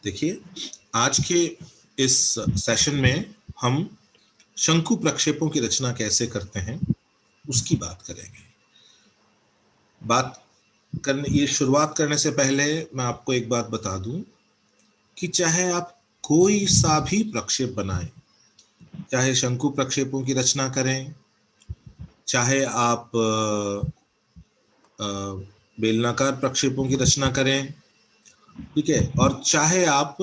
देखिए, आज के इस सेशन में हम शंकु प्रक्षेपों की रचना कैसे करते हैं उसकी बात करेंगे। ये शुरुआत करने से पहले मैं आपको एक बात बता दूं कि चाहे आप कोई सा भी प्रक्षेप बनाएं, चाहे शंकु प्रक्षेपों की रचना करें, चाहे आप बेलनाकार प्रक्षेपों की रचना करें, ठीक है, और चाहे आप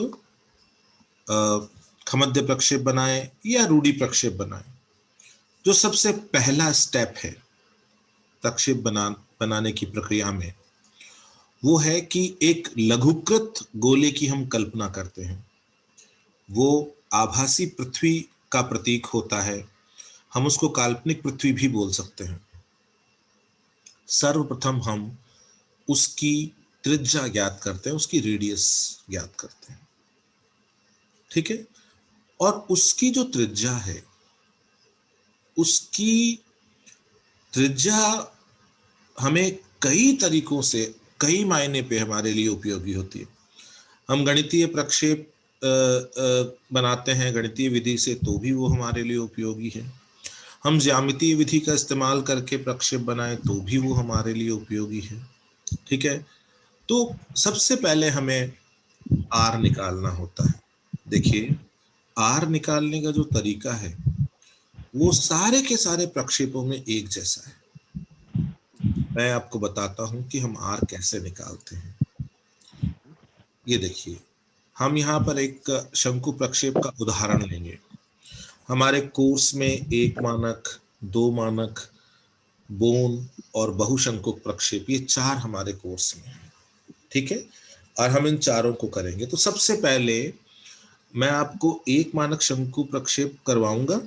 खमध्य प्रक्षेप बनाएं या रूढ़ी प्रक्षेप बनाएं, जो सबसे पहला स्टेप है प्रक्षेप बनाने की प्रक्रिया में, वो है कि एक लघुकृत गोले की हम कल्पना करते हैं। वो आभासी पृथ्वी का प्रतीक होता है, हम उसको काल्पनिक पृथ्वी भी बोल सकते हैं। सर्वप्रथम हम उसकी त्रिज्या ज्ञात करते हैं, उसकी रेडियस ज्ञात करते हैं, ठीक है। और उसकी जो त्रिज्या है, उसकी त्रिज्या हमें कई तरीकों से, कई मायने पे हमारे लिए उपयोगी होती है। हम गणितीय प्रक्षेप बनाते हैं गणितीय विधि से, तो भी वो हमारे लिए उपयोगी है। हम ज्यामितीय विधि का इस्तेमाल करके प्रक्षेप बनाएं तो भी वो हमारे लिए उपयोगी है, ठीक है। तो सबसे पहले हमें आर निकालना होता है। देखिए, आर निकालने का जो तरीका है वो सारे के सारे प्रक्षेपों में एक जैसा है। मैं आपको बताता हूं कि हम आर कैसे निकालते हैं। ये देखिए, हम यहाँ पर एक शंकु प्रक्षेप का उदाहरण लेंगे। हमारे कोर्स में एक मानक, दो मानक, बोन और बहुशंकुक प्रक्षेप, ये चार हमारे कोर्स में है, ठीक है। और हम इन चारों को करेंगे। तो सबसे पहले मैं आपको एक मानक शंकु प्रक्षेप करवाऊंगा।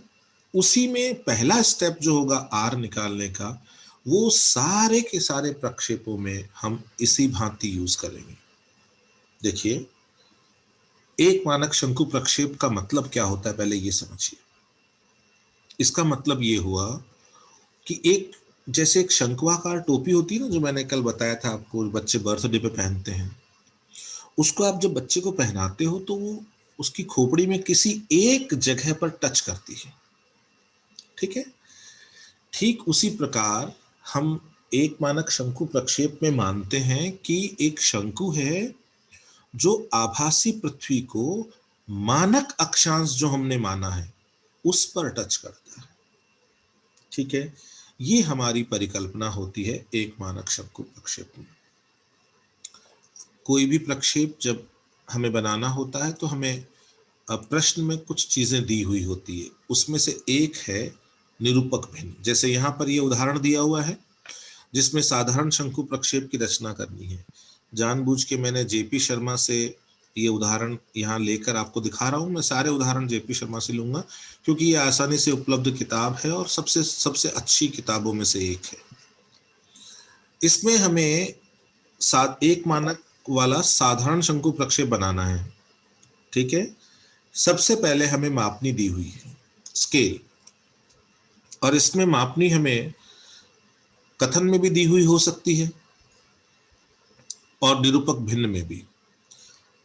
उसी में पहला स्टेप जो होगा आर निकालने का, वो सारे के सारे प्रक्षेपों में हम इसी भांति यूज करेंगे। देखिए, एक मानक शंकु प्रक्षेप का मतलब क्या होता है, पहले ये समझिए। इसका मतलब ये हुआ कि जैसे एक शंक्वाकार टोपी होती है ना, जो मैंने कल बताया था आपको, बच्चे बर्थडे पे पहनते हैं, उसको आप जब बच्चे को पहनाते हो तो वो उसकी खोपड़ी में किसी एक जगह पर टच करती है, ठीक है। ठीक उसी प्रकार हम एक मानक शंकु प्रक्षेप में मानते हैं कि एक शंकु है जो आभासी पृथ्वी को मानक अक्षांश जो हमने माना है उस पर टच करता है, ठीक है। ये हमारी परिकल्पना होती है एक मानक शंकु प्रक्षेप में। कोई भी प्रक्षेप जब हमें बनाना होता है तो हमें प्रश्न में कुछ चीजें दी हुई होती है, उसमें से एक है निरूपक भिन्न। जैसे यहाँ पर ये उदाहरण दिया हुआ है जिसमें साधारण शंकु प्रक्षेप की रचना करनी है। जानबूझ के मैंने जेपी शर्मा से ये उदाहरण यहाँ लेकर आपको दिखा रहा हूँ। मैं सारे उदाहरण जेपी शर्मा से लूंगा क्योंकि ये आसानी से उपलब्ध किताब है और सबसे अच्छी किताबों में से एक है। इसमें हमें एक मानक वाला साधारण शंकु प्रक्षेप बनाना है, ठीक है। सबसे पहले हमें मापनी दी हुई है, स्केल, और इसमें मापनी हमें कथन में भी दी हुई हो सकती है और निरूपक भिन्न में भी।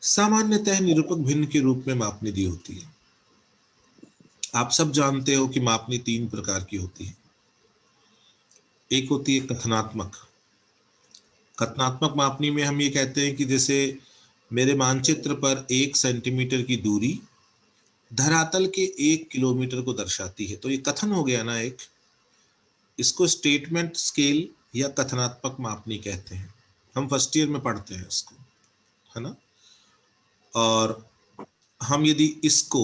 सामान्यतः निरूपक भिन्न के रूप में मापनी दी होती है। आप सब जानते हो कि मापनी तीन प्रकार की होती है। एक होती है कथनात्मक। कथनात्मक मापनी में हम ये कहते हैं कि जैसे मेरे मानचित्र पर 1 सेंटीमीटर की दूरी धरातल के 1 किलोमीटर को दर्शाती है, तो ये कथन हो गया ना एक। इसको स्टेटमेंट स्केल या कथनात्मक मापनी कहते हैं। हम फर्स्ट ईयर में पढ़ते हैं इसको, है ना। और हम यदि इसको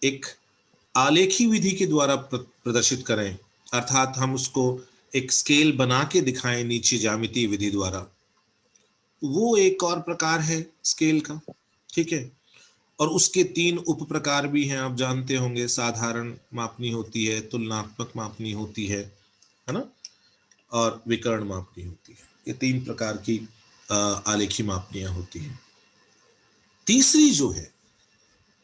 एक आलेखी विधि के द्वारा प्रदर्शित करें, अर्थात हम उसको एक स्केल बना के दिखाएं नीचे ज्यामितीय विधि द्वारा, वो एक और प्रकार है स्केल का, ठीक है। और उसके 3 उप प्रकार भी हैं, आप जानते होंगे। साधारण मापनी होती है, तुलनात्मक मापनी होती है ना, और विकर्ण मापनी होती है। ये 3 प्रकार की आलेखी मापनियां होती हैं। तीसरी जो है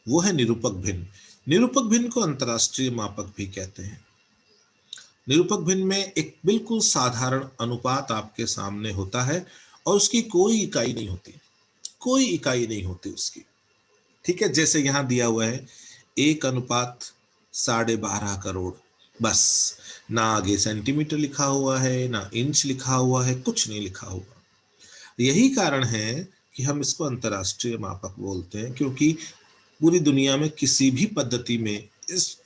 वो है निरूपक भिन्न। निरूपक भिन्न को अंतरराष्ट्रीय मापक भी कहते हैं। निरूपक भिन्न में एक बिल्कुल साधारण अनुपात आपके सामने होता है और उसकी कोई इकाई नहीं होती, कोई इकाई नहीं होती उसकी। ठीक है, जैसे यहां दिया हुआ है 1:12.5 करोड़, बस, ना आगे सेंटीमीटर लिखा हुआ है, ना इंच लिखा हुआ है, कुछ नहीं लिखा हुआ। यही कारण है कि हम इसको अंतरराष्ट्रीय मापक बोलते हैं, क्योंकि पूरी दुनिया में किसी भी पद्धति में इस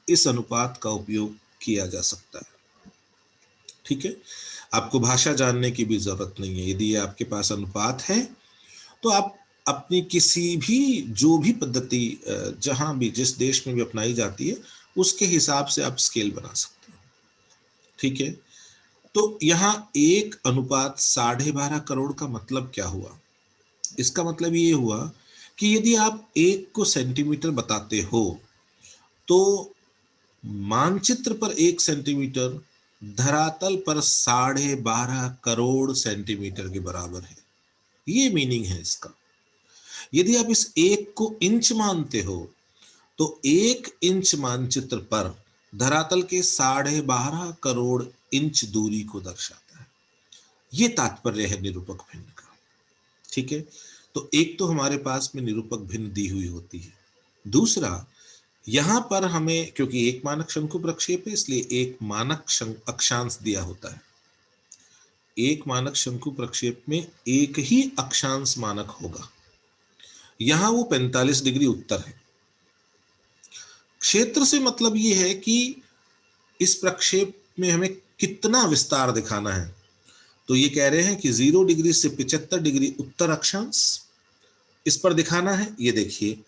इस अनुपात का उपयोग किया जा सकता है। ठीक है, आपको भाषा जानने की भी जरूरत नहीं है। यदि आपके पास अनुपात है तो आप अपनी किसी भी, जो भी पद्धति जहां भी, जिस देश में भी अपनाई जाती है, उसके हिसाब से आप स्केल बना सकते हैं। ठीक है, तो यहां 1:12.5 करोड़ का मतलब क्या हुआ? इसका मतलब ये हुआ कि यदि आप 1 को सेंटीमीटर बताते हो तो मानचित्र पर 1 सेंटीमीटर धरातल पर 12.5 करोड़ सेंटीमीटर के बराबर है। ये मीनिंग है इसका। यदि आप इस 1 को इंच मानते हो तो 1 इंच मानचित्र पर धरातल के 12.5 करोड़ इंच दूरी को दर्शाता है। ये तात्पर्य है निरूपक भिन्न का। ठीक है, तो एक तो हमारे पास में निरूपक भिन्न दी हुई होती है। दूसरा, यहां पर हमें, क्योंकि एक मानक शंकु प्रक्षेप है, इसलिए एक मानक अक्षांश दिया होता है। एक मानक शंकु प्रक्षेप में एक ही अक्षांश मानक होगा, यहां वो 45 डिग्री उत्तर है। क्षेत्र से मतलब ये है कि इस प्रक्षेप में हमें कितना विस्तार दिखाना है। तो ये कह रहे हैं कि 0 डिग्री से 75 डिग्री उत्तर अक्षांश इस पर दिखाना है। ये देखिए,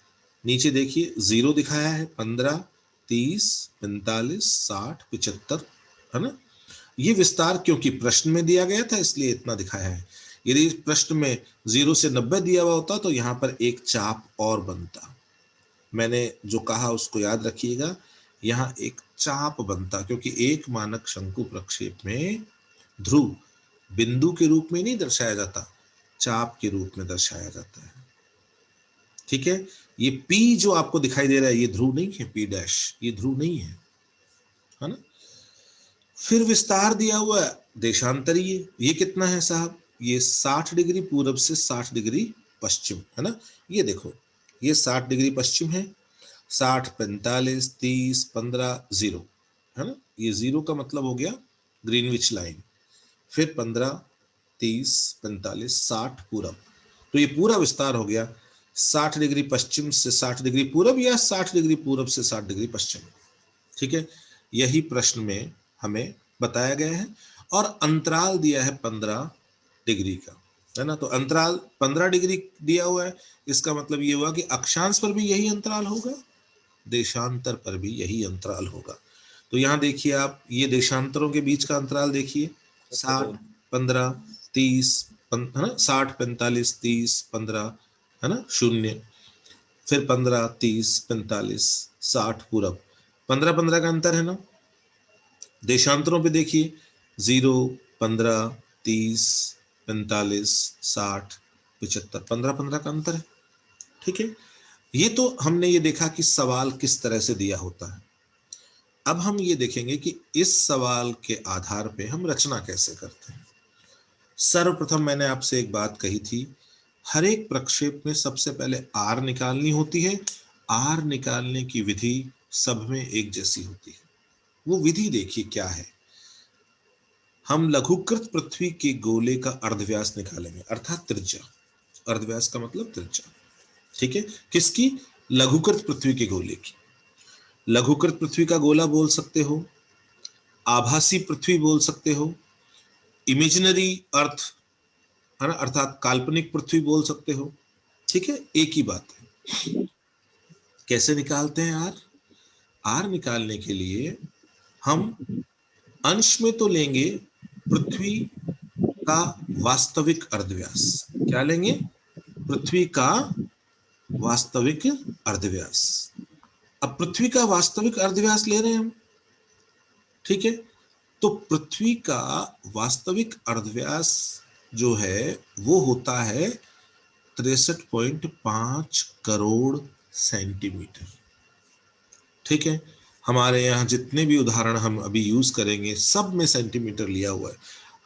नीचे देखिए, 0 दिखाया है, 15, 30, 45, 60, 75, है ना। ये विस्तार क्योंकि प्रश्न में दिया गया था इसलिए इतना दिखाया है। यदि प्रश्न में 0 से 90 दिया हुआ होता तो यहां पर एक चाप और बनता। मैंने जो कहा उसको याद रखिएगा, यहां एक चाप बनता, क्योंकि एक मानक शंकु प्रक्षेप में ध्रुव बिंदु के रूप में नहीं दर्शाया जाता, चाप के रूप में दर्शाया जाता है। ठीक है, ये P जो आपको दिखाई दे रहा है ये ध्रुव नहीं है, P डैश ये ध्रुव नहीं है, है ना। फिर विस्तार दिया हुआ है देशांतरीय, ये कितना है साहब? ये 60 डिग्री पूरब से 60 डिग्री पश्चिम, है ना। ये देखो, ये 60 डिग्री पश्चिम है, 60, 45, 30, 15, 0, है ना। ये 0 का मतलब हो गया ग्रीनविच लाइन। फिर 15, 30, 45, 60 पूरब, तो ये पूरा विस्तार हो गया 60 डिग्री पश्चिम से 60 डिग्री पूरब, या 60 डिग्री पूरब से 60 डिग्री पश्चिम। ठीक है, यही प्रश्न में हमें बताया गया है। और अंतराल दिया है 15 डिग्री का, है ना। तो अंतराल 15 डिग्री दिया हुआ है, इसका मतलब ये हुआ कि अक्षांश पर भी यही अंतराल होगा, देशांतर पर भी यही अंतराल होगा। तो यहां देखिए आप, ये देशांतरों के बीच का अंतराल देखिए, 60, 15, 30, है ना, 60, 45, 30, 15, है ना, 0, फिर 15, 30, 45, 60 पूरब, 15 15 का अंतर है ना। देशांतरों पे देखिए, 0, 15, 30, 45, 60, 75, 15 15 का अंतर है। ठीक है, ये तो हमने ये देखा कि सवाल किस तरह से दिया होता है। अब हम ये देखेंगे कि इस सवाल के आधार पे हम रचना कैसे करते हैं। सर्वप्रथम मैंने आपसे एक बात कही थी, हर एक प्रक्षेप में सबसे पहले आर निकालनी होती है। आर निकालने की विधि सब में एक जैसी होती है। वो विधि देखिए क्या है। हम लघुकृत पृथ्वी के गोले का अर्धव्यास निकालेंगे, अर्थात त्रिज्या। अर्धव्यास का मतलब त्रिज्या। ठीक है, किसकी? लघुकृत पृथ्वी के गोले की। लघुकृत पृथ्वी का गोला बोल सकते हो, आभासी पृथ्वी बोल सकते हो, इमेजिनरी अर्थ, है ना, अर्थात काल्पनिक पृथ्वी बोल सकते हो। ठीक है, एक ही बात है। कैसे निकालते हैं आर? आर निकालने के लिए हम अंश में तो लेंगे पृथ्वी का वास्तविक अर्धव्यास। क्या लेंगे? पृथ्वी का वास्तविक अर्धव्यास। अब पृथ्वी का वास्तविक अर्धव्यास ले रहे हैं हम। ठीक है, तो पृथ्वी का वास्तविक अर्धव्यास जो है वो होता है 63.5 करोड़ सेंटीमीटर। ठीक है, हमारे यहाँ जितने भी उदाहरण हम अभी यूज करेंगे सब में सेंटीमीटर लिया हुआ है।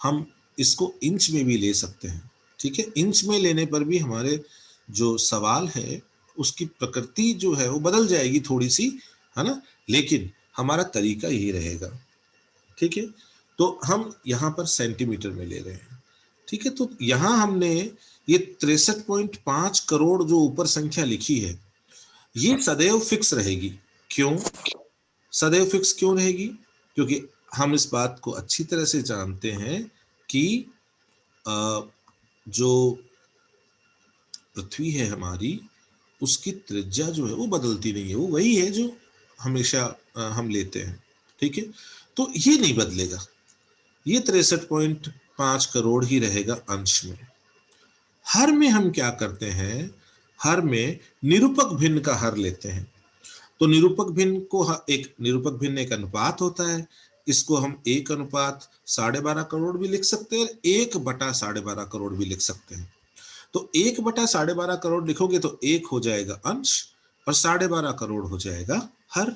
हम इसको इंच में भी ले सकते हैं, ठीक है, इंच में लेने पर भी हमारे जो सवाल है उसकी प्रकृति जो है वो बदल जाएगी थोड़ी सी, है ना, लेकिन हमारा तरीका यही रहेगा। ठीक है, तो हम यहाँ पर सेंटीमीटर में ले रहे हैं। ठीक है, तो यहाँ हमने ये 63.5 करोड़ जो ऊपर संख्या लिखी है ये सदैव फिक्स रहेगी। क्यों सदैव फिक्स क्यों रहेगी? क्योंकि हम इस बात को अच्छी तरह से जानते हैं कि जो पृथ्वी है हमारी, उसकी त्रिज्या जो है वो बदलती नहीं है, वो वही है जो हमेशा हम लेते हैं। ठीक है, तो ये नहीं बदलेगा, ये 63.5 करोड़ ही रहेगा अंश में। हर में हम क्या करते हैं, हर में निरूपक भिन्न का हर लेते हैं। तो निरूपक भिन्न को एक निरूपक भिन्न एक अनुपात होता है, इसको हम 1 अनुपात 12.5 करोड़ भी लिख सकते हैं और 1/12.5 करोड़ भी लिख सकते हैं। तो 1/12.5 करोड़ लिखोगे तो 1 हो जाएगा अंश और 12.5 करोड़ हो जाएगा हर।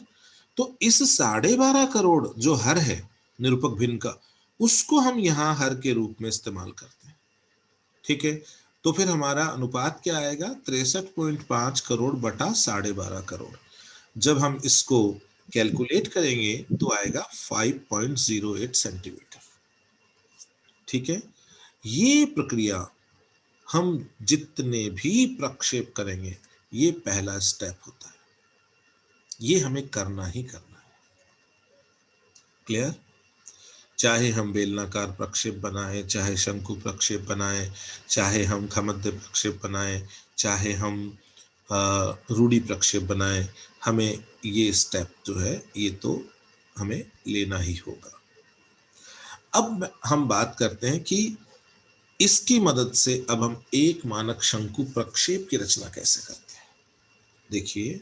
तो इस 12.5 करोड़ जो हर है निरूपक भिन्न का, उसको हम यहां हर के रूप में इस्तेमाल करते हैं। ठीक है, तो फिर हमारा अनुपात क्या आएगा, 63.5 करोड़ बटा 12.5 करोड़। जब हम इसको कैलकुलेट करेंगे तो आएगा 5.08 सेंटीमीटर। ठीक है, ये प्रक्रिया हम जितने भी प्रक्षेप करेंगे ये पहला स्टेप होता है, ये हमें करना ही करना है। क्लियर? चाहे हम बेलनाकार प्रक्षेप बनाएं, चाहे शंकु प्रक्षेप बनाएं, चाहे हम खमद्य प्रक्षेप बनाएं, चाहे हम रूढ़ी प्रक्षेप बनाएं, हमें ये स्टेप जो है ये तो हमें लेना ही होगा। अब हम बात करते हैं कि इसकी मदद से अब हम एक मानक शंकु प्रक्षेप की रचना कैसे करते हैं। देखिए,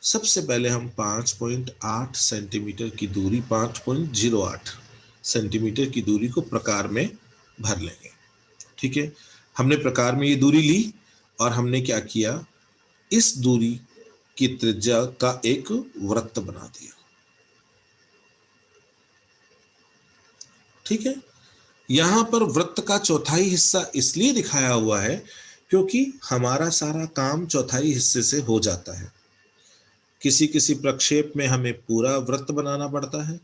सबसे पहले हम 5.8 सेंटीमीटर की दूरी, 5.08 सेंटीमीटर की दूरी को प्रकार में भर लेंगे। ठीक है, हमने प्रकार में ये दूरी ली और हमने क्या किया, इस दूरी की त्रिज्या का एक वृत्त बना दिया। ठीक है, यहां पर वृत्त का चौथाई हिस्सा इसलिए दिखाया हुआ है क्योंकि हमारा सारा काम चौथाई हिस्से से हो जाता है। किसी किसी प्रक्षेप में हमें पूरा वृत्त बनाना पड़ता है,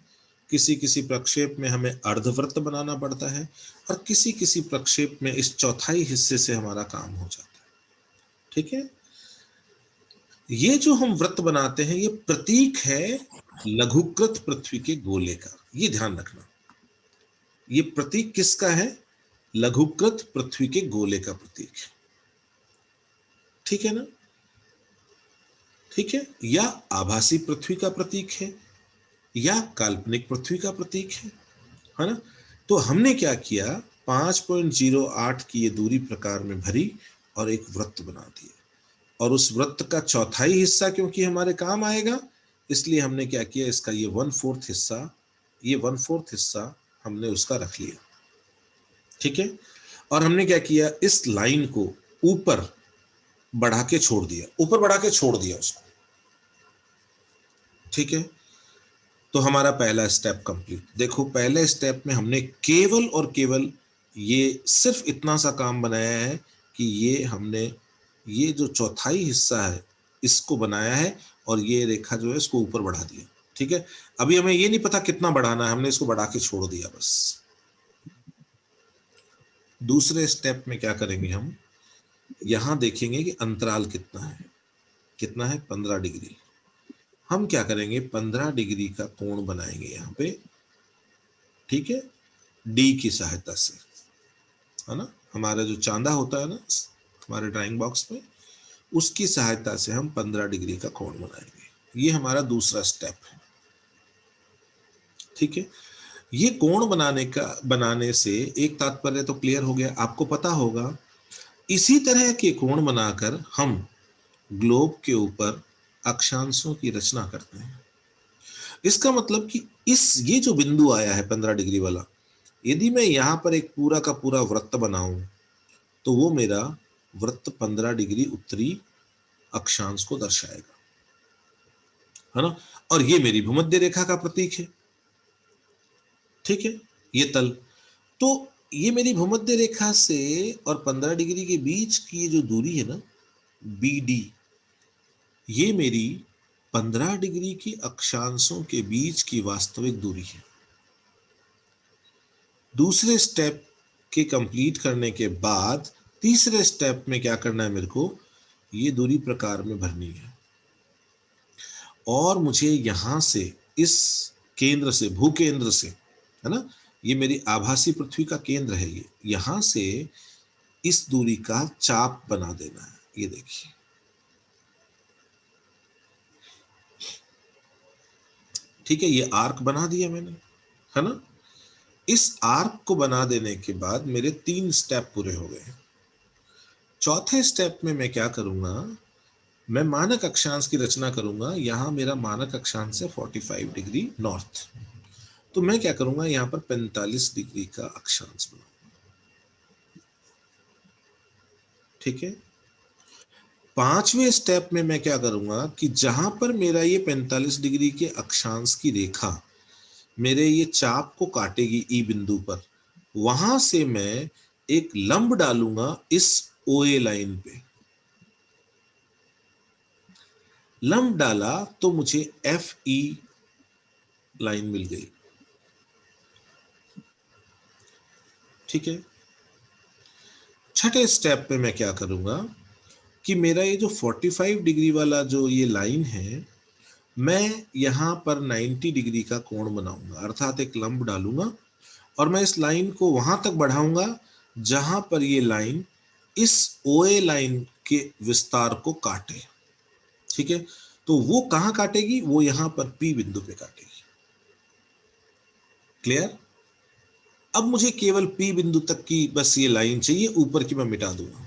किसी किसी प्रक्षेप में हमें अर्धवृत्त बनाना पड़ता है, और किसी किसी प्रक्षेप में इस चौथाई हिस्से से हमारा काम हो जाता है। ठीक है, ये जो हम वृत्त बनाते हैं ये प्रतीक है लघुकृत पृथ्वी के गोले का, ये ध्यान रखना। ये प्रतीक किसका है? लघुकृत पृथ्वी के गोले का प्रतीक है। ठीक है ना? ठीक है, या आभासी पृथ्वी का प्रतीक है या काल्पनिक पृथ्वी का प्रतीक है ना? तो हमने क्या किया, 5.08 की ये दूरी प्रकार में भरी और एक वृत्त बना दिया, और उस वृत्त का चौथाई हिस्सा क्योंकि हमारे काम आएगा इसलिए हमने क्या किया, इसका ये 1/4 हिस्सा, ये 1/4 हिस्सा हमने उसका रख लिया। ठीक है, और हमने क्या किया, इस लाइन को ऊपर बढ़ा के छोड़ दिया, ऊपर बढ़ा के छोड़ दिया उसको। ठीक है, तो हमारा पहला स्टेप कंप्लीट। देखो, पहले स्टेप में हमने केवल और केवल ये सिर्फ इतना सा काम बनाया है कि ये हमने ये जो चौथाई हिस्सा है इसको बनाया है और ये रेखा जो है इसको ऊपर बढ़ा दिया। ठीक है, अभी हमें ये नहीं पता कितना बढ़ाना है, हमने इसको बढ़ा के छोड़ दिया बस। दूसरे स्टेप में क्या करेंगे, हम यहां देखेंगे कि अंतराल कितना है, कितना है, 15 डिग्री। हम क्या करेंगे, 15 डिग्री का कोण बनाएंगे यहाँ पे। ठीक है, डी की सहायता से, है ना, हमारा जो चांदा होता है ना हमारे ड्राइंग बॉक्स में, उसकी सहायता से हम 15 डिग्री का कोण बनाएंगे। ये हमारा दूसरा स्टेप है। ठीक है, ये कोण बनाने से एक तात्पर्य तो क्लियर हो गया, आपको पता होगा इसी तरह के कोण बनाकर हम ग्लोब के ऊपर अक्षांशों की रचना करते हैं। इसका मतलब कि ये जो बिंदु आया है 15 डिग्री वाला, यदि मैं यहां पर एक पूरा का पूरा वृत्त बनाऊं तो वो मेरा वृत्त 15 डिग्री उत्तरी अक्षांश को दर्शाएगा, है ना, और ये मेरी भूमध्य रेखा का प्रतीक है। ठीक है, ये तल। तो ये मेरी भूमध्य रेखा से और 15 डिग्री के बीच की ये जो दूरी है ना, BD, ये मेरी 15 डिग्री की अक्षांशों के बीच की वास्तविक दूरी है। दूसरे स्टेप के कंप्लीट करने के बाद तीसरे स्टेप में क्या करना है, मेरे को ये दूरी प्रकार में भरनी है और मुझे यहां से, इस केंद्र से, भूकेंद्र से, है ना, ये मेरी आभासी पृथ्वी का केंद्र है, ये यहां से इस दूरी का चाप बना देना है। ये देखिए, ठीक है, ये आर्क बना दिया मैंने, है ना। इस आर्क को बना देने के बाद मेरे 3 स्टेप पूरे हो गए। चौथे स्टेप में मैं क्या करूंगा, मैं मानक अक्षांश की रचना करूंगा। यहां मेरा मानक अक्षांश है 45 डिग्री नॉर्थ, तो मैं क्या करूंगा, यहां पर 45 डिग्री का अक्षांश बनाऊंगा। ठीक है, पांचवें स्टेप में मैं क्या करूंगा कि जहां पर मेरा ये 45 डिग्री के अक्षांश की रेखा मेरे ये चाप को काटेगी ई बिंदु पर, वहां से मैं एक लंब डालूंगा इस OA लाइन पे। लंब डाला तो मुझे FE लाइन मिल गई। ठीक है, छठे स्टेप पे मैं क्या करूंगा कि मेरा ये जो 45 डिग्री वाला जो ये लाइन है, मैं यहां पर 90 डिग्री का कोण बनाऊंगा, अर्थात एक लंब डालूंगा और मैं इस लाइन को वहां तक बढ़ाऊंगा जहां पर ये लाइन इस OA लाइन के विस्तार को काटे। ठीक है, तो वो कहां काटेगी, वो यहां पर P बिंदु पे काटेगी। क्लियर। अब मुझे केवल P बिंदु तक की बस ये लाइन चाहिए, ऊपर की मैं मिटा दूंगा।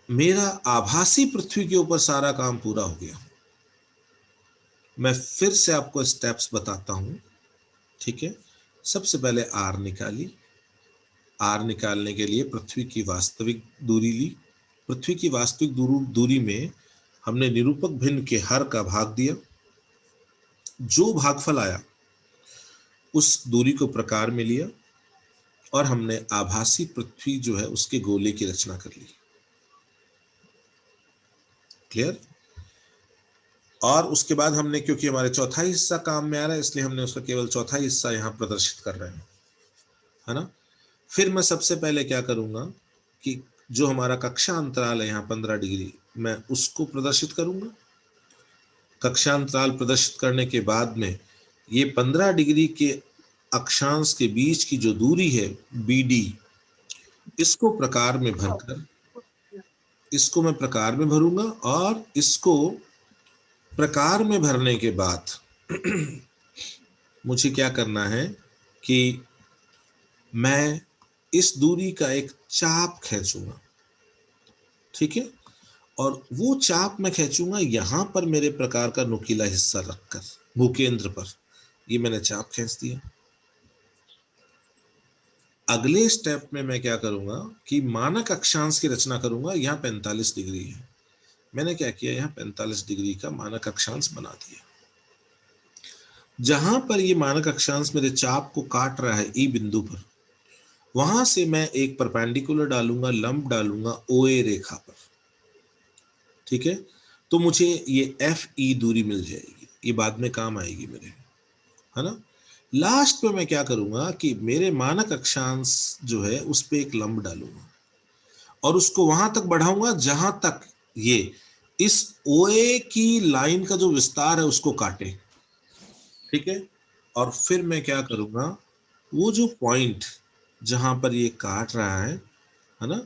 मेरा आभासी पृथ्वी के ऊपर सारा काम पूरा हो गया। मैं फिर से आपको स्टेप्स बताता हूं। ठीक है, सबसे पहले R निकाली। R निकालने के लिए पृथ्वी की वास्तविक दूरी ली। पृथ्वी की वास्तविक दूरी में हमने निरूपक भिन्न के हर का भाग दिया। जो भागफल आया उस दूरी को प्रकार में लिया और हमने आभासी पृथ्वी जो है उसके गोले की रचना कर ली। क्लियर। और उसके बाद हमने, क्योंकि हमारे चौथा हिस्सा काम में आ रहा है, इसलिए हमने उसका केवल चौथा हिस्सा यहां प्रदर्शित कर रहे हैं, है ना। फिर मैं सबसे पहले क्या करूंगा कि जो हमारा कक्षा अंतराल है यहाँ 15 डिग्री, मैं उसको प्रदर्शित करूंगा। कक्षा अंतराल प्रदर्शित करने के बाद में ये 15 डिग्री के अक्षांश के बीच की जो दूरी है BD, इसको प्रकार में भरकर, इसको मैं प्रकार में भरूंगा और इसको प्रकार में भरने के बाद मुझे क्या करना है कि मैं इस दूरी का एक चाप खींचूंगा। ठीक है, और वो चाप मैं खींचूंगा यहां पर मेरे प्रकार का नुकीला हिस्सा रखकर भूकेंद्र पर। ये मैंने चाप खींच दिया। अगले स्टेप में मैं क्या करूंगा कि मानक अक्षांश की रचना करूंगा। यहाँ 45 डिग्री है, मैंने क्या किया, यहाँ 45 डिग्री का मानक अक्षांश बना दिया। जहां पर ये मानक अक्षांश मेरे चाप को काट रहा है ई बिंदु पर, वहां से मैं एक परपेंडिकुलर डालूंगा, लंब डालूंगा OA रेखा पर। ठीक है, तो मुझे ये FE दूरी मिल जाएगी, ये बाद में काम आएगी मेरे, है ना। लास्ट में मैं क्या करूंगा कि मेरे मानक अक्षांश जो है उस पे एक लंब डालूंगा और उसको वहां तक बढ़ाऊंगा जहां तक ये इस OA की लाइन का जो विस्तार है उसको काटे। ठीक है, और फिर मैं क्या करूंगा, वो जो पॉइंट जहां पर ये काट रहा है ना,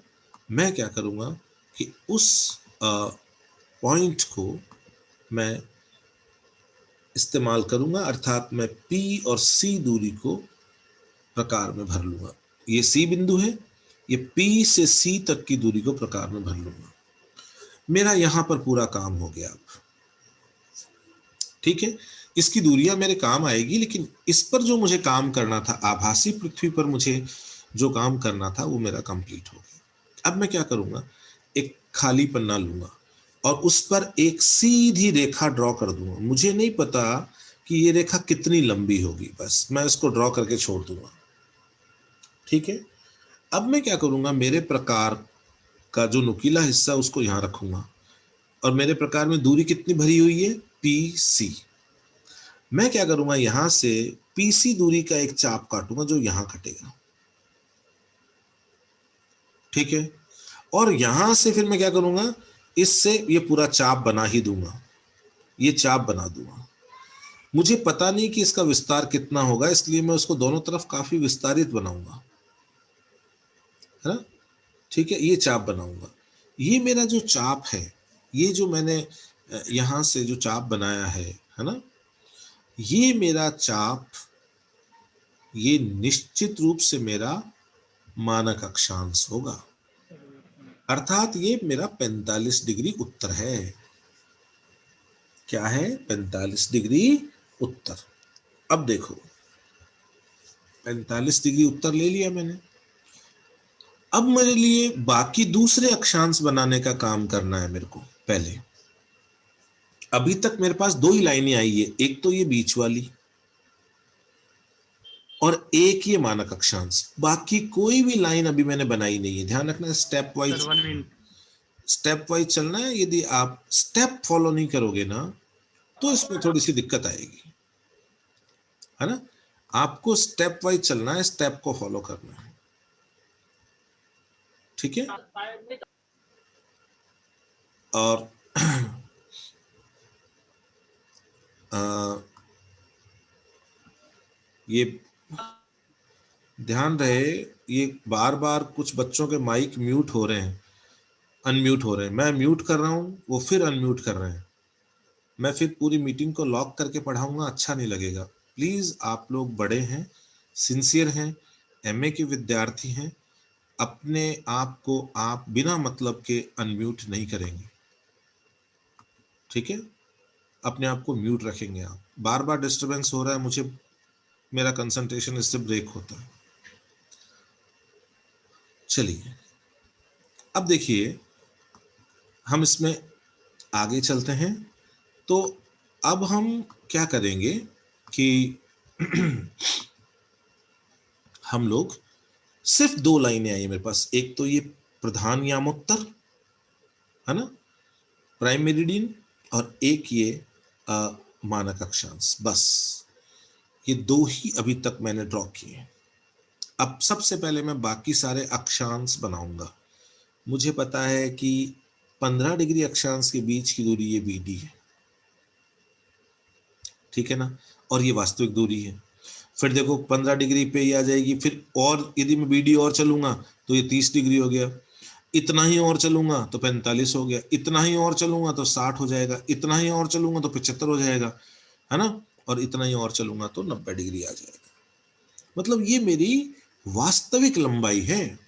मैं क्या करूंगा कि उस पॉइंट को मैं इस्तेमाल करूंगा, अर्थात मैं P और C दूरी को प्रकार में भर लूंगा। ये C बिंदु है, ये P से C तक की दूरी को प्रकार में भर लूंगा। मेरा यहां पर पूरा काम हो गया। ठीक है, इसकी दूरियां मेरे काम आएगी, लेकिन इस पर जो मुझे काम करना था, आभासी पृथ्वी पर मुझे जो काम करना था, वो मेरा कंप्लीट हो गया। अब मैं क्या करूंगा, एक खाली पन्ना लूंगा और उस पर एक सीधी रेखा ड्रॉ कर दूंगा। मुझे नहीं पता कि ये रेखा कितनी लंबी होगी, बस मैं इसको ड्रॉ करके छोड़ दूंगा। ठीक है, अब मैं क्या करूंगा, मेरे प्रकार का जो नुकीला हिस्सा उसको यहां रखूंगा, और मेरे प्रकार में दूरी कितनी भरी हुई है, PC। मैं क्या करूंगा, यहां से PC दूरी का एक चाप काटूंगा जो यहां कटेगा, ठीक है। और यहां से फिर मैं क्या करूंगा, इससे ये पूरा चाप बना ही दूंगा, ये चाप बना दूंगा। मुझे पता नहीं कि इसका विस्तार कितना होगा, इसलिए मैं उसको दोनों तरफ काफी विस्तारित बनाऊंगा, है ना। ठीक है, ये चाप बनाऊंगा। ये मेरा जो चाप है, ये जो मैंने यहां से जो चाप बनाया है ना, ये मेरा चाप, ये निश्चित रूप से मेरा मानक अक्षांश होगा, अर्थात ये मेरा 45 डिग्री उत्तर है। क्या है, 45 डिग्री उत्तर। अब देखो, 45 डिग्री उत्तर ले लिया मैंने। अब मेरे लिए बाकी दूसरे अक्षांश बनाने का काम करना है मेरे को। पहले अभी तक मेरे पास दो ही लाइनें आई है, एक तो ये बीच वाली और एक ये मानक अक्षांश, बाकी कोई भी लाइन अभी मैंने बनाई नहीं है। ध्यान रखना, स्टेप वाइज चलना है। यदि आप स्टेप फॉलो नहीं करोगे ना, तो इसमें थोड़ी सी दिक्कत आएगी, है ना। आपको स्टेप वाइज चलना है, स्टेप को फॉलो करना है, ठीक है। और ये ध्यान रहे, ये बार बार कुछ बच्चों के माइक म्यूट हो रहे हैं, अनम्यूट हो रहे हैं। मैं म्यूट कर रहा हूं, वो फिर अनम्यूट कर रहे हैं। मैं फिर पूरी मीटिंग को लॉक करके पढ़ाऊंगा, अच्छा नहीं लगेगा। प्लीज, आप लोग बड़े हैं, सिंसियर हैं, MA के विद्यार्थी हैं, अपने आप को आप बिना मतलब के अनम्यूट नहीं करेंगे, ठीक है। अपने आप को म्यूट रखेंगे। आप बार बार डिस्टरबेंस हो रहा है, मुझे मेरा कंसंट्रेशन इससे ब्रेक होता है। चलिए, अब देखिए, हम इसमें आगे चलते हैं। तो अब हम क्या करेंगे कि हम लोग सिर्फ दो लाइनें आई मेरे पास, एक तो ये प्रधान यामोत्तर, है ना, प्राइम मेरिडियन, और एक ये मानक अक्षांश। बस ये दो ही अभी तक मैंने ड्रॉ किए। अब सबसे पहले मैं बाकी सारे अक्षांश बनाऊंगा। मुझे पता है कि 15 डिग्री अक्षांश के बीच की दूरी ये BD है, ठीक है ना, और ये वास्तविक दूरी है। फिर देखो 15 डिग्री पे ही आ जाएगी, फिर और यदि मैं BD और चलूंगा तो ये 30 डिग्री हो गया, इतना ही और चलूंगा तो 45 हो गया, इतना ही और चलूंगा तो 60 हो जाएगा, इतना ही और चलूंगा तो 75 हो जाएगा, है ना, और इतना ही और चलूंगा तो 90 डिग्री आ जाएगा। मतलब ये मेरी वास्तविक लंबाई है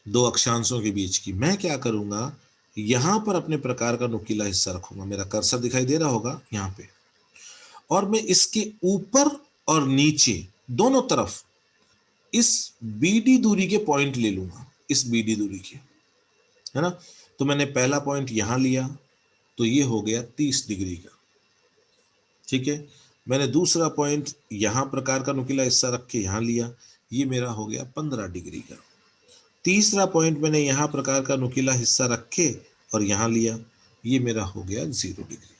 दो अक्षांशों के बीच की। मैं क्या करूंगा, यहां पर अपने प्रकार का नुकीला हिस्सा रखूंगा, मेरा कर्सर दिखाई दे रहा होगा यहाँ पे, और मैं इसके ऊपर और नीचे दोनों तरफ इस BD दूरी के पॉइंट ले लूंगा, इस BD दूरी के, है ना। तो मैंने पहला पॉइंट यहां लिया, तो ये हो गया 30 डिग्री का, ठीक है। मैंने दूसरा पॉइंट यहां प्रकार का नुकीला हिस्सा रख के यहां लिया, ये मेरा हो गया 15 डिग्री का। तीसरा पॉइंट मैंने यहां प्रकार का नुकीला हिस्सा रखे और यहां लिया, ये मेरा हो गया 0 डिग्री।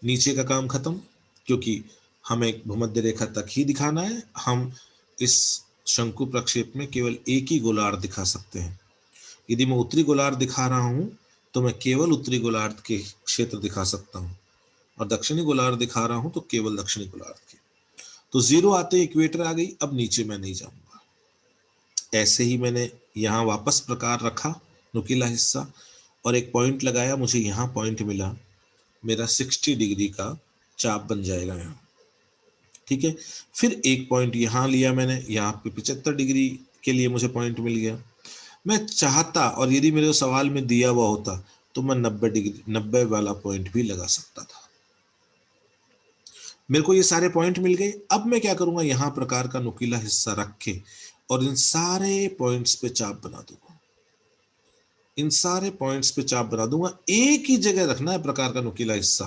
नीचे का काम खत्म, क्योंकि हमें भूमध्य रेखा तक ही दिखाना है। हम इस शंकु प्रक्षेप में केवल एक ही गोलार्ध दिखा सकते हैं। यदि मैं उत्तरी गोलार्ध दिखा रहा हूं तो मैं केवल उत्तरी गोलार्ध के क्षेत्र दिखा सकता हूं, और दक्षिणी गोलार्ध दिखा रहा हूं तो केवल दक्षिणी गोलार्ध के। तो 0 आते इक्वेटर आ गई। अब नीचे मैं नहीं जाऊंगा। ऐसे ही मैंने यहाँ वापस प्रकार रखा, नुकीला हिस्सा, और एक पॉइंट लगाया, मुझे यहाँ पॉइंट मिला, मेरा 60 डिग्री का चाप बन जाएगा यहाँ, ठीक है। फिर एक पॉइंट यहाँ लिया मैंने, यहाँ पे 75 डिग्री के लिए मुझे पॉइंट मिल गया। मैं चाहता, और यदि मेरे सवाल में दिया हुआ होता, तो मैं 90 डिग्री 90 वाला पॉइंट भी लगा सकता था। मेरे को ये सारे पॉइंट मिल गए। अब मैं क्या करूंगा, यहां प्रकार का नुकीला हिस्सा रख के और इन सारे पॉइंट्स पे चाप बना दूंगा, इन सारे पॉइंट्स पे चाप बना दूंगा। एक ही जगह रखना है प्रकार का नुकीला हिस्सा,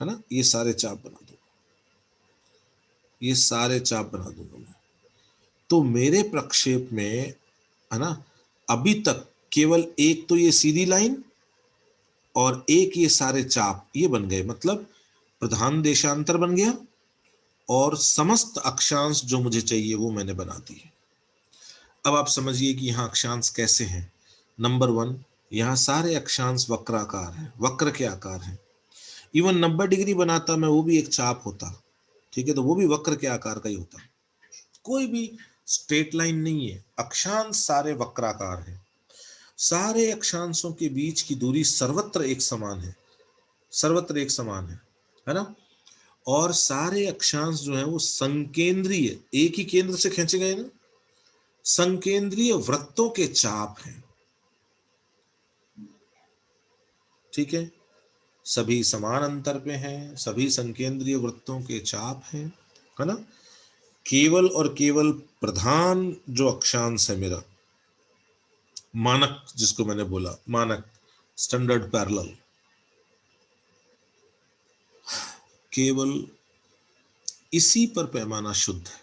है ना। ये सारे चाप बना दूंगा, ये सारे चाप बना दूंगा मैं, तो मेरे प्रक्षेप में, है ना, अभी तक केवल एक तो ये सीधी लाइन और एक ये सारे चाप ये बन गए, मतलब प्रधान देशांतर बन गया और समस्त अक्षांश जो मुझे चाहिए वो मैंने बना दिए। अब आप समझिए कि यहाँ अक्षांश कैसे हैं। नंबर 1, यहाँ सारे अक्षांश वक्राकार हैं, वक्र के आकार हैं। इवन 90 डिग्री बनाता मैं, वो भी एक चाप होता, ठीक है, तो वो भी वक्र के आकार का ही होता। कोई भी स्ट्रेट लाइन नहीं है, अक्षांश सारे वक्राकार हैं। सारे अक्षांशों के बीच की दूरी सर्वत्र एक समान है, सर्वत्र एक समान है ना। और सारे अक्षांश जो है वो संकेंद्रीय, एक ही केंद्र से खींचे गए ना, संकेंद्रीय वृत्तों के चाप हैं, ठीक है। सभी समान अंतर पे हैं, सभी संकेंद्रीय वृत्तों के चाप हैं, है ना। केवल और केवल प्रधान जो अक्षांश है मेरा, मानक जिसको मैंने बोला, मानक स्टैंडर्ड पैरेलल, केवल इसी पर पैमाना शुद्ध है,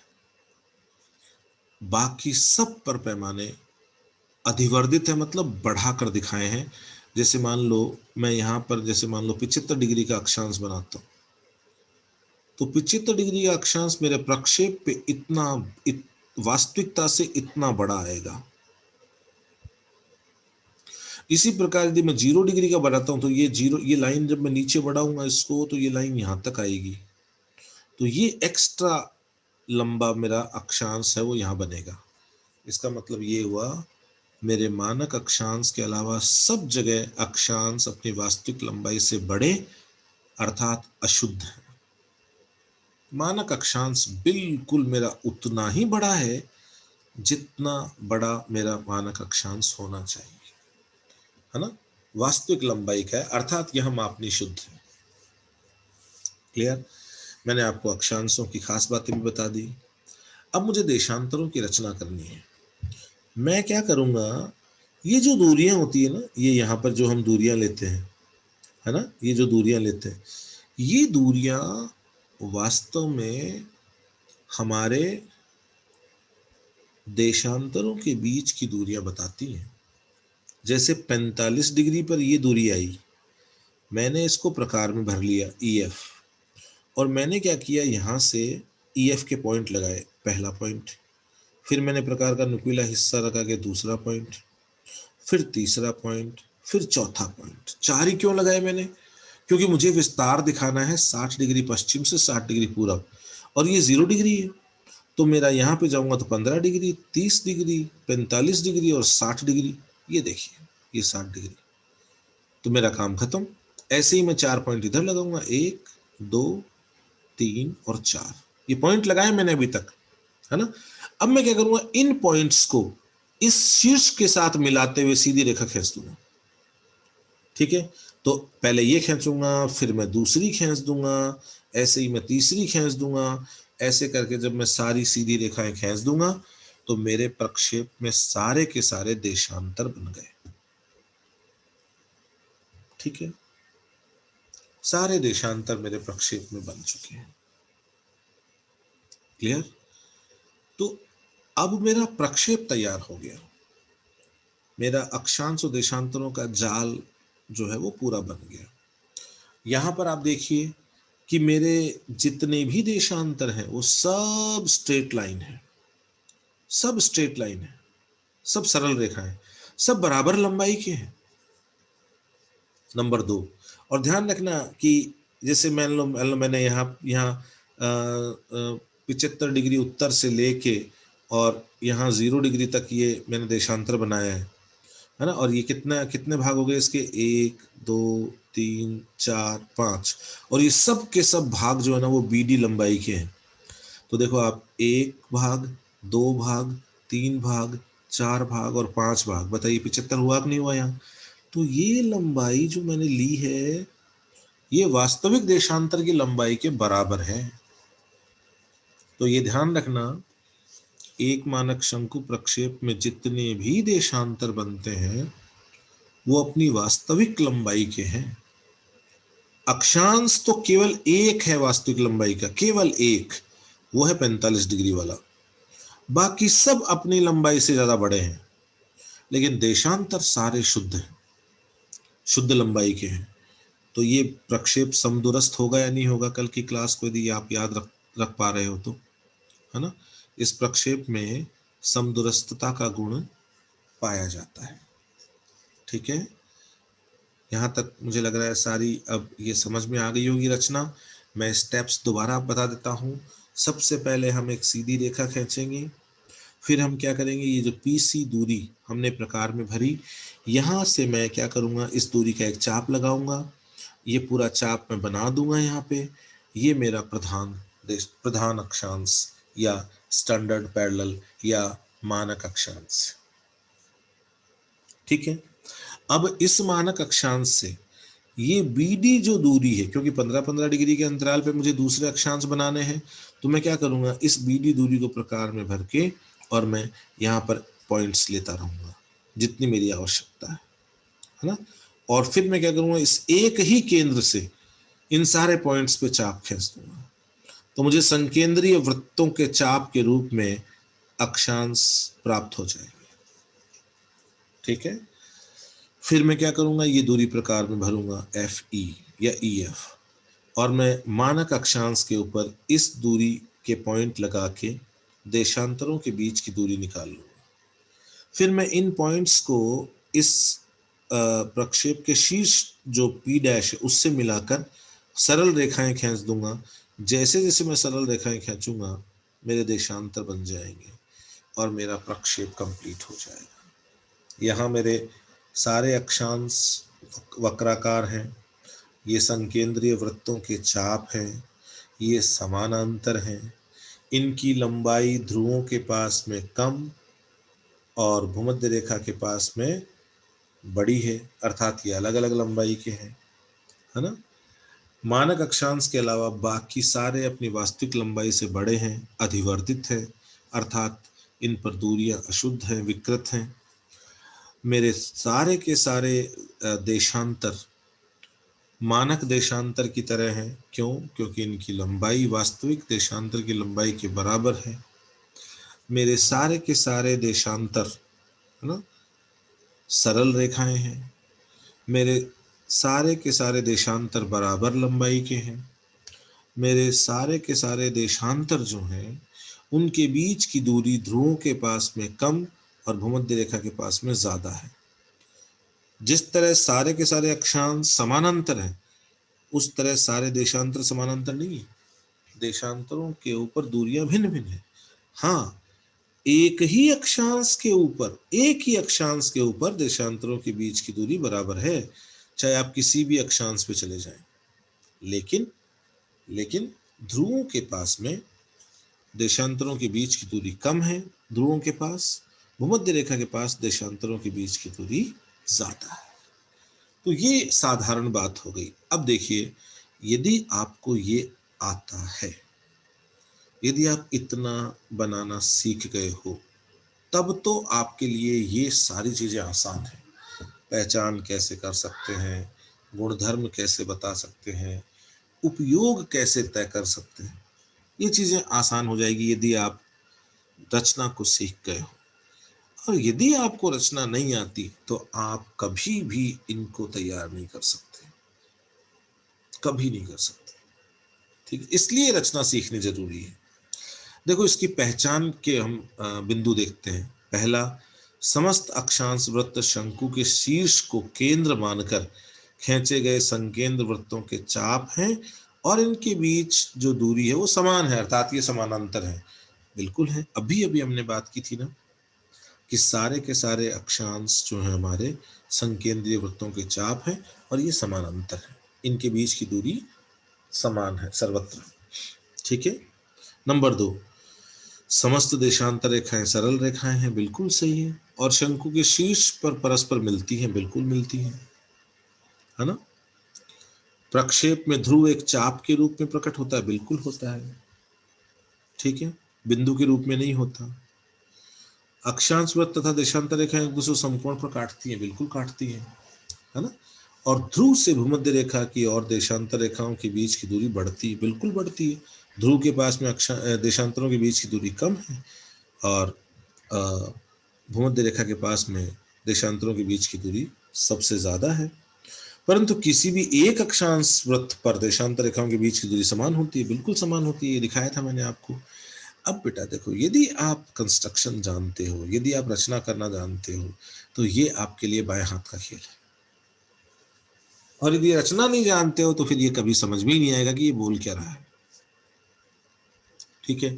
बाकी सब पर पैमाने अधिवर्धित है, मतलब बढ़ाकर दिखाए हैं। जैसे मान लो मैं यहां पर, जैसे मान लो 75 डिग्री का अक्षांश बनाता हूं, तो 75 डिग्री का अक्षांश मेरे प्रक्षेप पे इतना वास्तविकता से इतना बड़ा आएगा। इसी प्रकार यदि मैं 0 डिग्री का बनाता हूं तो ये जीरो, ये लाइन जब मैं नीचे बढ़ाऊंगा इसको, तो ये लाइन यहां तक आएगी, तो ये एक्स्ट्रा लंबा मेरा अक्षांश है वो यहां बनेगा। इसका मतलब ये हुआ मेरे मानक अक्षांश के अलावा सब जगह अक्षांश अपनी वास्तविक लंबाई से बड़े अर्थात अशुद्ध है। मानक अक्षांश बिल्कुल मेरा उतना ही बड़ा है जितना बड़ा मेरा मानक अक्षांश होना चाहिए, है ना, वास्तविक लंबाई का है, अर्थात यह मापनी शुद्ध है। क्लियर। मैंने आपको अक्षांशों की खास बातें भी बता दी। अब मुझे देशांतरों की रचना करनी है। मैं क्या करूंगा, ये जो दूरियां होती है ना, ये यहाँ पर जो हम दूरियां लेते हैं, है ना, ये जो दूरियां लेते हैं, ये दूरियां वास्तव में हमारे देशांतरों के बीच की दूरियां बताती हैं। जैसे 45 डिग्री पर ये दूरी आई, मैंने इसको प्रकार में भर लिया EF, और मैंने क्या किया, यहां से EF के पॉइंट लगाए, पहला पॉइंट, फिर मैंने प्रकार का नुकीला हिस्सा रखा के दूसरा पॉइंट, फिर तीसरा पॉइंट, फिर चौथा पॉइंट। 4 ही क्यों लगाए मैंने, क्योंकि मुझे विस्तार दिखाना है 60 डिग्री पश्चिम से 60 डिग्री पूरब, और ये 0 डिग्री है, तो मेरा यहाँ पे जाऊंगा तो 15 डिग्री, 30 डिग्री, 45 डिग्री और 60 डिग्री। ये देखिए, ये 60 डिग्री, तो मेरा काम खत्म। ऐसे ही मैं 4 पॉइंट इधर लगाऊंगा, 1 2 3 और 4, ये पॉइंट लगाए मैंने अभी तक, है ना। अब मैं क्या करूंगा, इन पॉइंट्स को इस शीर्ष के साथ मिलाते हुए सीधी रेखा खींच दूंगा, ठीक है। तो पहले ये खींचूंगा, फिर मैं दूसरी खींच दूंगा, ऐसे ही मैं तीसरी खींच दूंगा, ऐसे करके जब मैं सारी सीधी रेखाएं खींच दूंगा तो मेरे प्रक्षेप में सारे के सारे देशांतर बन गए, ठीक है। सारे देशांतर मेरे प्रक्षेप में बन चुके हैं। क्लियर। तो अब मेरा प्रक्षेप तैयार हो गया, मेरा अक्षांश और देशांतरों का जाल जो है वो पूरा बन गया। यहां पर आप देखिए कि मेरे जितने भी देशांतर हैं वो सब स्ट्रेट लाइन है, सब स्ट्रेट लाइन है, सब सरल रेखा है, सब बराबर लंबाई के हैं। नंबर 2, और ध्यान रखना कि जैसे मान लो मैंने यहाँ यहाँ 75 डिग्री उत्तर से लेके और यहाँ 0 डिग्री तक ये मैंने देशांतर बनाया है ना, और ये कितने भाग हो गए इसके, 1 2 3 4 5, और ये सब के सब भाग जो है ना वो BD लंबाई के हैं। तो देखो आप, 1 भाग, 2 भाग, 3 भाग, 4 भाग और 5 भाग, बताइए 75 हुआ कि नहीं हुआ यहाँ। तो ये लंबाई जो मैंने ली है ये वास्तविक देशांतर की लंबाई के बराबर है। तो ये ध्यान रखना, एक मानक शंकु प्रक्षेप में जितने भी देशांतर बनते हैं वो अपनी वास्तविक लंबाई के हैं। अक्षांश तो केवल एक है वास्तविक लंबाई का, केवल एक, वो है 45 डिग्री वाला। बाकी सब अपनी लंबाई से ज्यादा बड़े हैं, लेकिन देशांतर सारे शुद्ध हैं, शुद्ध लंबाई के हैं। तो ये प्रक्षेप समदूरस्थ होगा या नहीं होगा कल की क्लास को यदि आप याद रख पा रहे हो तो, है ना। इस प्रक्षेप में समदूरस्थता का गुण पाया जाता है। ठीक है, यहाँ तक मुझे लग रहा है सारी अब ये समझ में आ गई होगी रचना। मैं स्टेप्स दोबारा बता देता हूँ। सबसे पहले हम एक सीधी रेखा खींचेंगे, फिर हम क्या करेंगे, ये जो पीसी दूरी हमने प्रकार में भरी, यहाँ से मैं क्या करूँगा, इस दूरी का एक चाप लगाऊंगा, ये पूरा चाप मैं बना दूंगा यहाँ पे। ये मेरा प्रधान अक्षांश या स्टैंडर्ड पैरेलल या मानक अक्षांश। ठीक है, अब इस मानक अक्षांश से ये बीडी जो दूरी है, क्योंकि 15-15 डिग्री के अंतराल पे मुझे दूसरे अक्षांश बनाने हैं, तो मैं क्या करूंगा, इस बीडी दूरी को प्रकार में भर के और मैं यहाँ पर पॉइंट्स लेता रहूंगा जितनी मेरी आवश्यकता है ना। और फिर मैं क्या करूंगा, इस एक ही केंद्र से इन सारे पॉइंट्स पे चाप खींच दूंगा, तो मुझे संकेंद्रीय वृत्तों के चाप के रूप में अक्षांश प्राप्त हो जाएंगे। ठीक है, फिर मैं क्या करूंगा, ये दूरी प्रकार में भरूंगा एफ ई या ई एफ, और मैं मानक अक्षांश के ऊपर इस दूरी के पॉइंट लगा के देशांतरों के बीच की दूरी निकाल लूंगा। फिर मैं इन पॉइंट्स को इस प्रक्षेप के शीर्ष जो पी डैश है उससे मिलाकर सरल रेखाएं खींच दूंगा। जैसे जैसे मैं सरल रेखाएं खींचूंगा मेरे देशांतर बन जाएंगे और मेरा प्रक्षेप कंप्लीट हो जाएगा। यहाँ मेरे सारे अक्षांश वक्राकार हैं, ये संकेंद्रीय वृत्तों के चाप हैं, ये समानांतर हैं, इनकी लंबाई ध्रुवों के पास में कम और भूमध्य रेखा के पास में बड़ी है, अर्थात ये अलग अलग लंबाई के हैं, है ना। मानक अक्षांश के अलावा बाकी सारे अपनी वास्तविक लंबाई से बड़े हैं, अधिवर्तित हैं, अर्थात इन पर दूरियां अशुद्ध हैं, विकृत हैं। मेरे सारे के सारे देशांतर मानक देशांतर की तरह हैं। क्यों? क्योंकि इनकी लंबाई वास्तविक देशांतर की लंबाई के बराबर है। मेरे सारे के सारे देशांतर, है ना, सरल रेखाएं हैं। मेरे सारे के सारे देशांतर बराबर लंबाई के हैं। मेरे सारे के सारे देशांतर जो हैं उनके बीच की दूरी ध्रुवों के पास में कम और भूमध्य रेखा के पास में ज्यादा है। जिस तरह सारे के सारे अक्षांश समानांतर हैं, उस तरह सारे देशांतर समानांतर नहीं है। देशांतरों के ऊपर दूरियां भिन्न भिन्न हैं। हाँ, एक ही अक्षांश के ऊपर देशांतरों के बीच की दूरी बराबर है, चाहे आप किसी भी अक्षांश पे चले जाएं। लेकिन ध्रुवों के पास में देशांतरों के बीच की दूरी कम है, ध्रुवों के पास, भूमध्य रेखा के पास देशांतरों के बीच की दूरी ज्यादा है। तो ये साधारण बात हो गई। अब देखिए, यदि आपको ये आता है, यदि आप इतना बनाना सीख गए हो, तब तो आपके लिए ये सारी चीजें आसान है। पहचान कैसे कर सकते हैं, गुणधर्म कैसे बता सकते हैं, उपयोग कैसे तय कर सकते हैं, ये चीजें आसान हो जाएगी यदि आप रचना को सीख गए हो। और यदि आपको रचना नहीं आती तो आप कभी भी इनको तैयार नहीं कर सकते, कभी नहीं कर सकते। ठीक है, इसलिए रचना सीखनी जरूरी है। देखो, इसकी पहचान के हम बिंदु देखते हैं। पहला, समस्त अक्षांश वृत्त शंकु के शीर्ष को केंद्र मानकर खींचे गए संकेंद्र वृत्तों के चाप हैं और इनके बीच जो दूरी है वो समान है, अर्थात ये समानांतर है। बिल्कुल है, अभी अभी हमने बात की थी ना कि सारे के सारे अक्षांश जो है हमारे संकेंद्रीय वृत्तों के चाप हैं और ये समानांतर है, इनके बीच की दूरी समान है सर्वत्र। ठीक है। नंबर 2, समस्त देशांतर रेखाएं सरल रेखाएं हैं, बिल्कुल सही है। और शंकु के शीर्ष पर परस्पर मिलती हैं, बिल्कुल मिलती हैं, है ना। प्रक्षेप में ध्रुव एक चाप के रूप में प्रकट होता है, बिल्कुल होता है। ठीक है, बिंदु के रूप में नहीं होता। अक्षांश वृत्त तथा देशांतर रेखाएं एक दूसरे समकोण पर काटती हैं, बिल्कुल काटती हैं, है ना। और ध्रुव से भूमध्य रेखा की और देशांतर रेखाओं के बीच की दूरी बढ़ती है, बिल्कुल बढ़ती है। ध्रुव के पास में देशांतरों के बीच की दूरी कम है और भूमध्य रेखा के पास में देशांतरों के बीच की दूरी सबसे ज्यादा है। परंतु किसी भी एक अक्षांश वृत्त पर देशांतर रेखाओं के बीच की दूरी समान होती है, बिल्कुल समान होती है, ये दिखाया था मैंने आपको। अब बेटा देखो, यदि आप कंस्ट्रक्शन जानते हो, यदि आप रचना करना जानते हो, तो ये आपके लिए बाएं हाथ का खेल है। और यदि रचना नहीं जानते हो तो फिर ये कभी समझ में ही नहीं आएगा कि ये बोल क्या रहा है। ठीक है,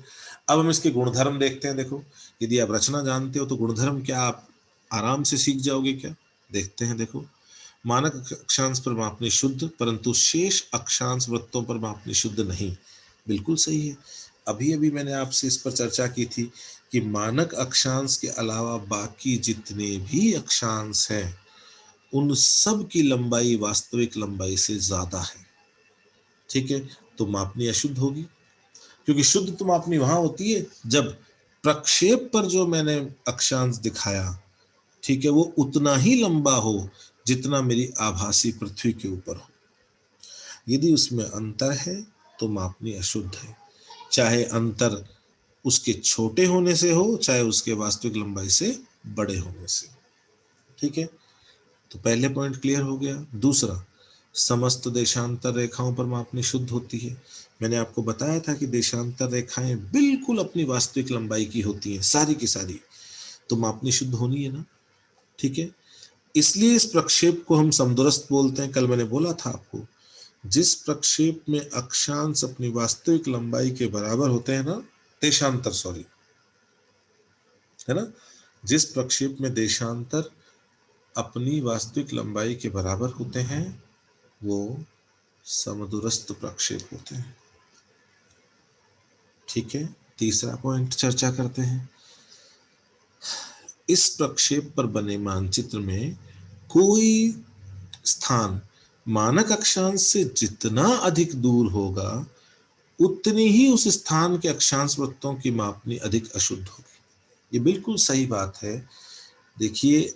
अब हम इसके गुणधर्म देखते हैं। देखो, यदि आप रचना जानते हो तो गुणधर्म क्या आप आराम से सीख जाओगे क्या? देखते हैं। देखो, मानक अक्षांश पर मापनी शुद्ध, परंतु शेष अक्षांश वृत्तों पर मापनी शुद्ध नहीं। बिल्कुल सही है। अभी अभी मैंने आपसे इस पर चर्चा की थी कि मानक अक्षांश के अलावा बाकी जितने भी अक्षांश हैं उन सब की लंबाई वास्तविक लंबाई से ज्यादा है। ठीक है, तो मापनी अशुद्ध होगी, क्योंकि शुद्ध तो मापनी वहां होती है जब प्रक्षेप पर जो मैंने अक्षांश दिखाया, ठीक है, वो उतना ही लंबा हो जितना मेरी आभासी पृथ्वी के ऊपर हो। यदि उसमें अंतर है तो मापनी अशुद्ध है, चाहे अंतर उसके छोटे होने से हो, चाहे उसके वास्तविक लंबाई से बड़े होने से। ठीक है, तो पहले पॉइंट क्लियर हो गया। दूसरा, समस्त देशांतर रेखाओं पर मापनी शुद्ध होती है। मैंने आपको बताया था कि देशांतर रेखाएं बिल्कुल अपनी वास्तविक लंबाई की होती हैं, सारी की सारी, तो मापनी शुद्ध होनी है ना। ठीक है, इसलिए इस प्रक्षेप को हम समदूरस्थ बोलते हैं। कल मैंने बोला था आपको, जिस प्रक्षेप में अक्षांश अपनी वास्तविक लंबाई के बराबर होते हैं ना, देशांतर सॉरी, है ना, जिस प्रक्षेप में देशांतर अपनी वास्तविक लंबाई के बराबर होते हैं वो समदूरस्थ प्रक्षेप होते हैं। ठीक है, तीसरा पॉइंट चर्चा करते हैं। इस प्रक्षेप पर बने मानचित्र में कोई स्थान मानक अक्षांश से जितना अधिक दूर होगा उतनी ही उस स्थान के अक्षांश वृत्तों की मापनी अधिक अशुद्ध होगी। ये बिल्कुल सही बात है। देखिए,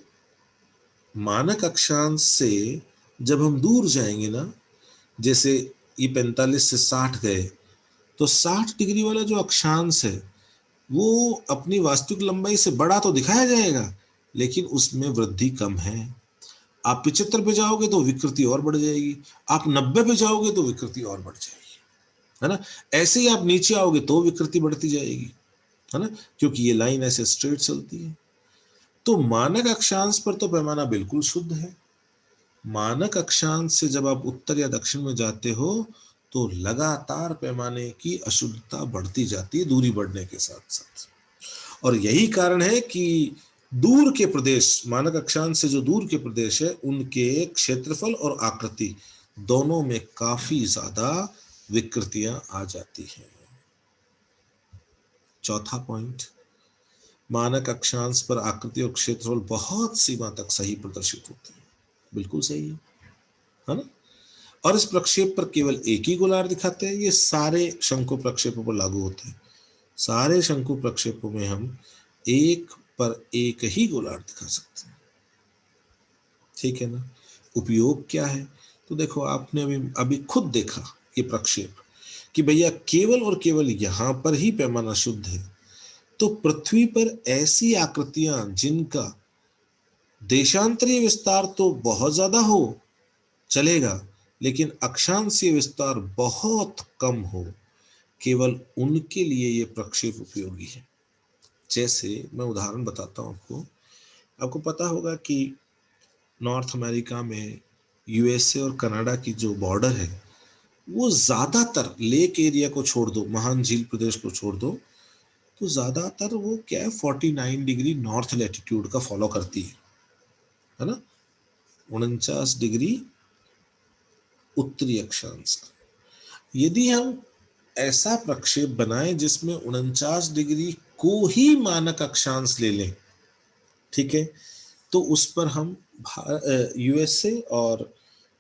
मानक अक्षांश से जब हम दूर जाएंगे ना, जैसे ये 45 से 60 गए, तो 60 डिग्री वाला जो अक्षांश है वो अपनी वास्तविक लंबाई से बड़ा तो दिखाया जाएगा, लेकिन उसमें वृद्धि कम है। आप 75 पे जाओगे तो विकृति और बढ़ जाएगी, आप 90 पे जाओगे तो विकृति और बढ़ जाएगी, है ना। ऐसे ही आप नीचे आओगे तो विकृति बढ़ती जाएगी, है ना, क्योंकि ये लाइन ऐसे स्ट्रेट चलती है। तो मानक अक्षांश पर तो पैमाना बिल्कुल शुद्ध है। मानक अक्षांश से जब आप उत्तर या दक्षिण में जाते हो तो लगातार पैमाने की अशुद्धता बढ़ती जाती है दूरी बढ़ने के साथ साथ। और यही कारण है कि दूर के प्रदेश, मानक अक्षांश से जो दूर के प्रदेश है, उनके क्षेत्रफल और आकृति दोनों में काफी ज्यादा विकृतियां आ जाती हैं। चौथा पॉइंट, मानक अक्षांश पर आकृति और क्षेत्रफल बहुत सीमा तक सही प्रदर्शित होते हैं। बिल्कुल सही है ना। और इस प्रक्षेप पर केवल एक ही गोलार्ध दिखाते हैं। ये सारे शंकु प्रक्षेपों पर लागू होते हैं। सारे शंकु प्रक्षेपों में हम एक पर एक ही गोलार्ध दिखा सकते हैं। ठीक है ना। उपयोग क्या है? तो देखो, आपने अभी खुद देखा ये प्रक्षेप कि भैया केवल और केवल यहां पर ही पैमाना शुद्ध है। तो पृथ्वी पर ऐसी आकृतियां जिनका देशांतरीय विस्तार तो बहुत ज्यादा हो चलेगा, लेकिन अक्षांशीय विस्तार बहुत कम हो, केवल उनके लिए ये प्रक्षेप उपयोगी है। जैसे मैं उदाहरण बताता हूं आपको। आपको पता होगा कि नॉर्थ अमेरिका में यूएसए और कनाडा की जो बॉर्डर है वो ज्यादातर, लेक एरिया को छोड़ दो, महान झील प्रदेश को छोड़ दो, तो ज्यादातर वो क्या है, 49 डिग्री नॉर्थ लैटिट्यूड का फॉलो करती है ना, 49 डिग्री उत्तरी अक्षांश। यदि हम ऐसा प्रक्षेप बनाएं जिसमें 49 डिग्री को ही मानक अक्षांश ले लें, ठीक है, तो उस पर हम यूएसए और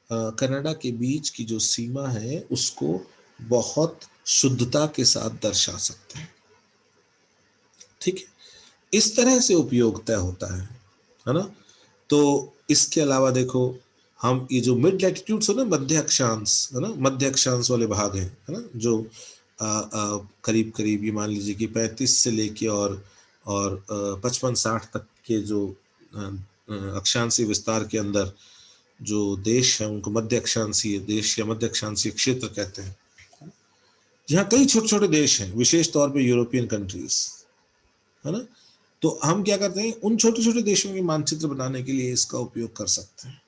कनाडा के बीच की जो सीमा है उसको बहुत शुद्धता के साथ दर्शा सकते हैं। ठीक है, इस तरह से उपयोग तय होता है ना। तो इसके अलावा देखो, हम ये जो मिड लैटिट्यूड्स हो ना, मध्य अक्षांश है ना, मध्य अक्षांश वाले भाग हैं, है ना, जो करीब करीब ये मान लीजिए कि 35 से लेके और और 55-60 तक के जो अक्षांशीय विस्तार के अंदर जो देश है उनको मध्य अक्षांशीय देश या मध्य अक्षांशीय क्षेत्र कहते हैं, जहाँ कई छोटे छोटे देश हैं, विशेष तौर पे यूरोपियन कंट्रीज, है ना। तो हम क्या करते हैं, उन छोटे छोटे देशों के मानचित्र बनाने के लिए इसका उपयोग कर सकते हैं,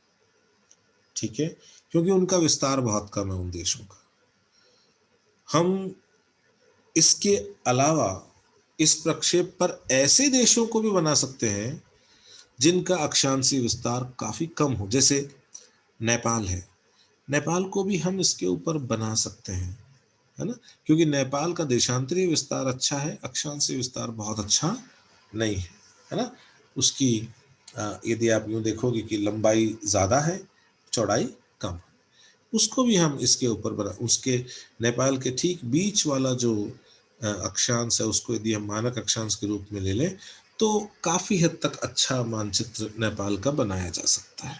ठीक है, क्योंकि उनका विस्तार बहुत कम है उन देशों का। हम इसके अलावा इस प्रक्षेप पर ऐसे देशों को भी बना सकते हैं जिनका अक्षांशीय विस्तार काफी कम हो, जैसे नेपाल है। नेपाल को भी हम इसके ऊपर बना सकते हैं, है ना, क्योंकि नेपाल का देशांतरीय विस्तार अच्छा है, अक्षांशीय विस्तार बहुत अच्छा नहीं है ना। उसकी यदि आप यूं देखोगे कि लंबाई ज्यादा है, चौड़ाई कम, उसको भी हम इसके ऊपर बना, उसके नेपाल के ठीक बीच वाला जो अक्षांश है उसको यदि हम मानक अक्षांश के रूप में ले लें तो काफी हद तक अच्छा मानचित्र नेपाल का बनाया जा सकता है,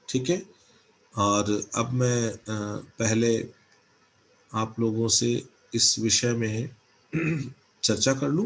ठीक है। और अब मैं पहले आप लोगों से इस विषय में चर्चा कर लूं